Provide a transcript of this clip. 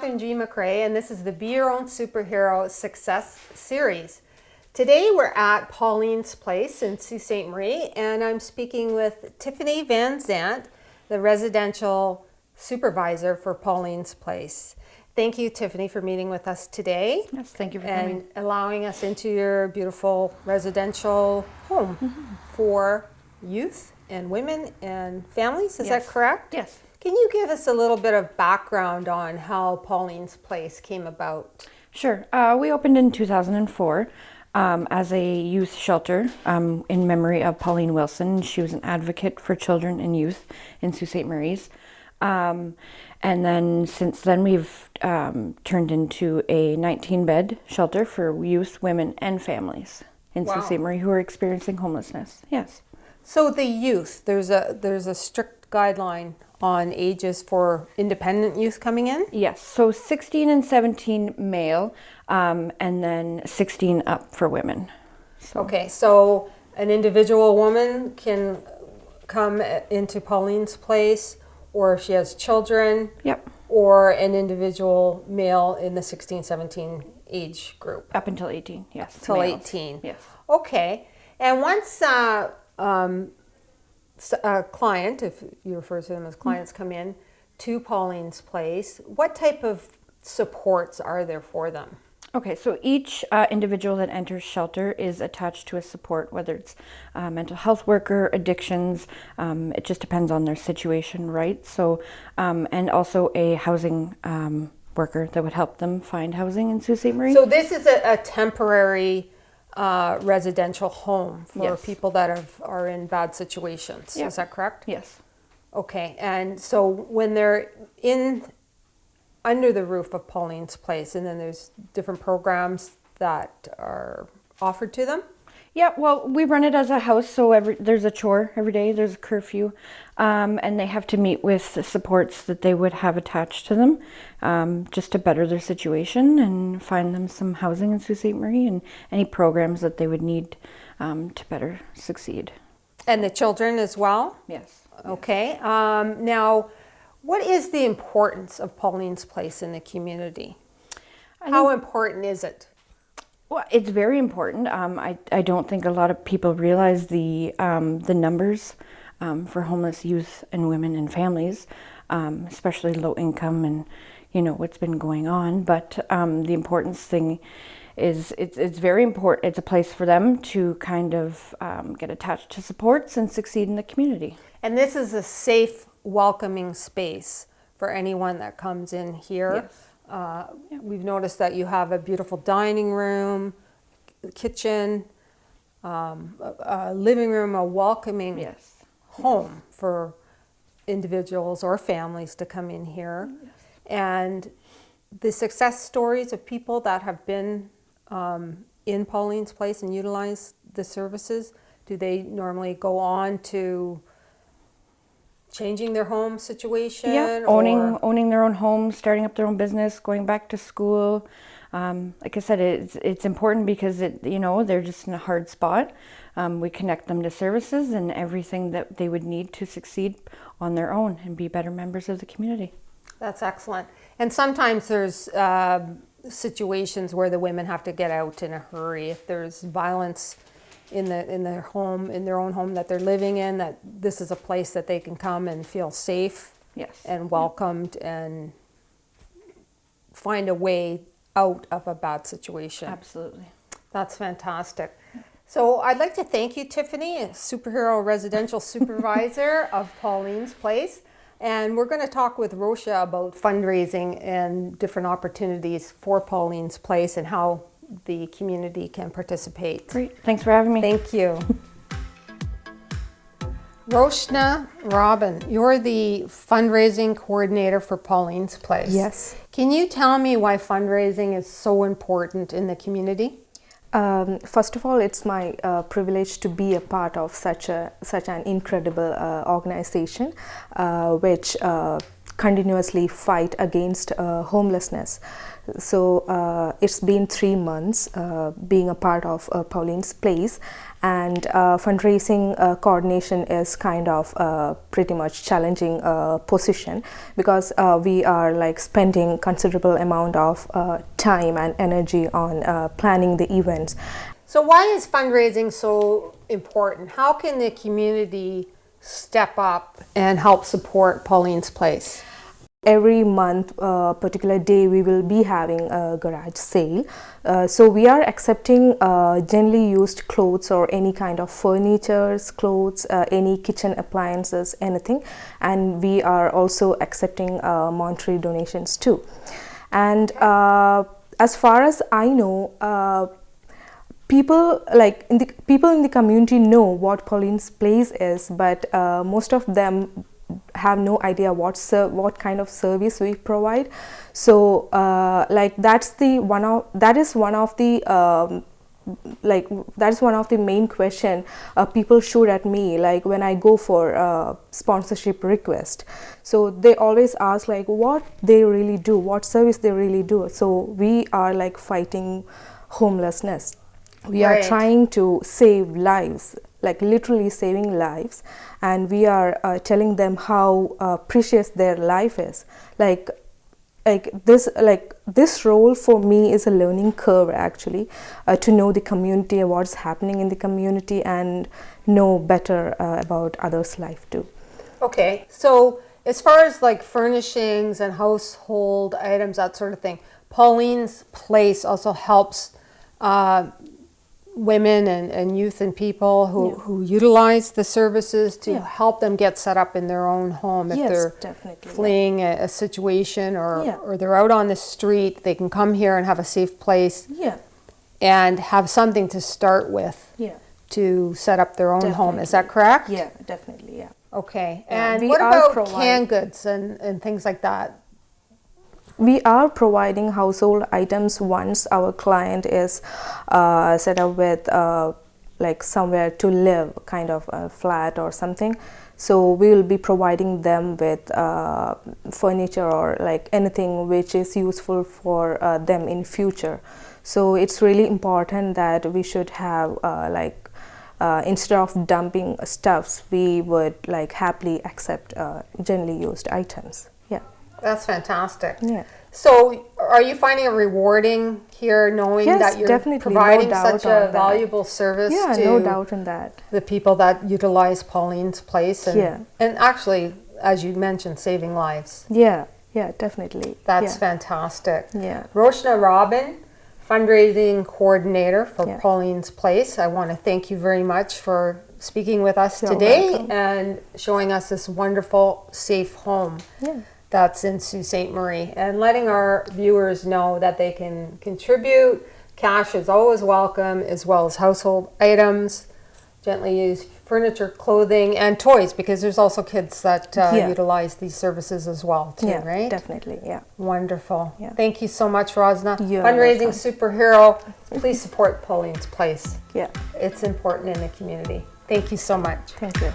Catherine G. McRae, and this is the Be Your Own Superhero Success Series. Today we're at Pauline's Place in Sault Ste. Marie, and I'm speaking with Tiffany Van Zandt, the residential supervisor for Pauline's Place. Thank you, Tiffany, for meeting with us today. Yes, thank you for coming. And allowing us into your beautiful residential home for youth and women and families. Is that correct? Yes. Can you give us a little bit of background on how Pauline's Place came about? Sure. We opened in 2004 as a youth shelter in memory of Pauline Wilson. She was an advocate for children and youth in Sault Ste. Marie's. And then since then we've turned into a 19-bed shelter for youth, women, and families in Sault Ste. Marie who are experiencing homelessness. Yes. So the youth, there's a strict guideline on ages for independent youth coming in? Yes, so 16 and 17 male, and then 16 up for women. Okay, so an individual woman can come into Pauline's Place, or if she has children, Yep. or an individual male in the 16, 17 age group. Up until 18, yes. Till males. 18. Yes. Okay, and once a client, if you refer to them as clients, come in to Pauline's Place, what type of supports are there for them? Okay, so each individual that enters shelter is attached to a support, whether it's a mental health worker, addictions, it just depends on their situation, right? So, and also a housing worker that would help them find housing in Sault Ste. Marie. So this is a temporary residential home for Yes. people that are in bad situations. Yeah. Is that correct? Yes. Okay, and so when they're under the roof of Pauline's Place, and then there's different programs that are offered to them? Yeah, well, we run it as a house, so there's a chore every day, there's a curfew, and they have to meet with the supports that they would have attached to them, just to better their situation and find them some housing in Sault Ste. Marie and any programs that they would need to better succeed. And the children as well? Yes. Okay. Now, what is the importance of Pauline's Place in the community? How important is it? Well, it's very important. I don't think a lot of people realize the numbers for homeless youth and women and families, especially low income and what's been going on. But the important thing is it's very important. It's a place for them to kind of get attached to supports and succeed in the community. And this is a safe, welcoming space for anyone that comes in here. Yes. We've noticed that you have a beautiful dining room, kitchen, a living room, a welcoming home for individuals or families to come in here. Yes. And the success stories of people that have been in Pauline's Place and utilized the services, do they normally go on to changing their home situation? Yeah, owning their own home, starting up their own business, going back to school. Like I said, it's important because they're just in a hard spot. We connect them to services and everything that they would need to succeed on their own and be better members of the community. That's excellent. And sometimes there's situations where the women have to get out in a hurry. If there's violence in their home, in their own home that they're living in, that this is a place that they can come and feel safe and welcomed and find a way out of a bad situation. Absolutely. That's fantastic. So I'd like to thank you, Tiffany, a superhero residential supervisor of Pauline's Place. And we're going to talk with Rosha about fundraising and different opportunities for Pauline's Place and how the community can participate. Great. Thanks for having me. Thank you. Roshna Robin, you're the fundraising coordinator for Pauline's Place. Yes. Can you tell me why fundraising is so important in the community? First of all, it's my privilege to be a part of such an incredible organization, which continuously fight against homelessness. So it's been 3 months being a part of Pauline's Place, and fundraising coordination is kind of pretty much challenging position, because we are like spending considerable amount of time and energy on planning the events. So why is fundraising so important? How can the community step up and help support Pauline's Place? Every month, particular day, we will be having a garage sale. So we are accepting generally used clothes or any kind of furniture, clothes, any kitchen appliances, anything. And we are also accepting monetary donations too. And as far as I know, people in the community know what Pauline's Place is, but most of them have no idea what kind of service we provide. So that is one of the main question people shoot at me, like when I go for sponsorship request. So they always ask like what they really do, what service they really do. So we are like fighting homelessness. We are trying to save lives, like literally saving lives, and we are telling them how precious their life is. Like this role for me is a learning curve, actually, to know the community and what's happening in the community and know better about others' life too. Okay, so as far as like furnishings and household items, that sort of thing, Pauline's Place also helps women and youth and people who utilize the services to help them get set up in their own home. If they're fleeing a situation or they're out on the street, they can come here and have a safe place and have something to start with to set up their own home. Is that correct? Yeah, definitely, yeah. Okay, and what about canned goods and things like that? We are providing household items once our client is set up with like somewhere to live, kind of a flat or something. So we will be providing them with furniture or like anything which is useful for them in future. So it's really important that we should have instead of dumping stuffs, we would like happily accept generally used items. Yeah. That's fantastic. Yeah. So are you finding it rewarding here knowing that you're providing such a valuable service to no doubt in that. the people that utilize Pauline's Place and actually, as you mentioned, saving lives? Yeah, definitely. That's fantastic. Yeah. Roshna Robin, fundraising coordinator for Pauline's Place. I want to thank you very much for speaking with us today and showing us this wonderful, safe home. That's in Sault Ste. Marie, and letting our viewers know that they can contribute. Cash is always welcome, as well as household items, gently used furniture, clothing, and toys, because there's also kids that utilize these services as well too, right? Definitely, Wonderful. Thank you so much, Rosna. You're Fundraising superhero. Please support Pauline's Place. Yeah. It's important in the community. Thank you so much. Thank you.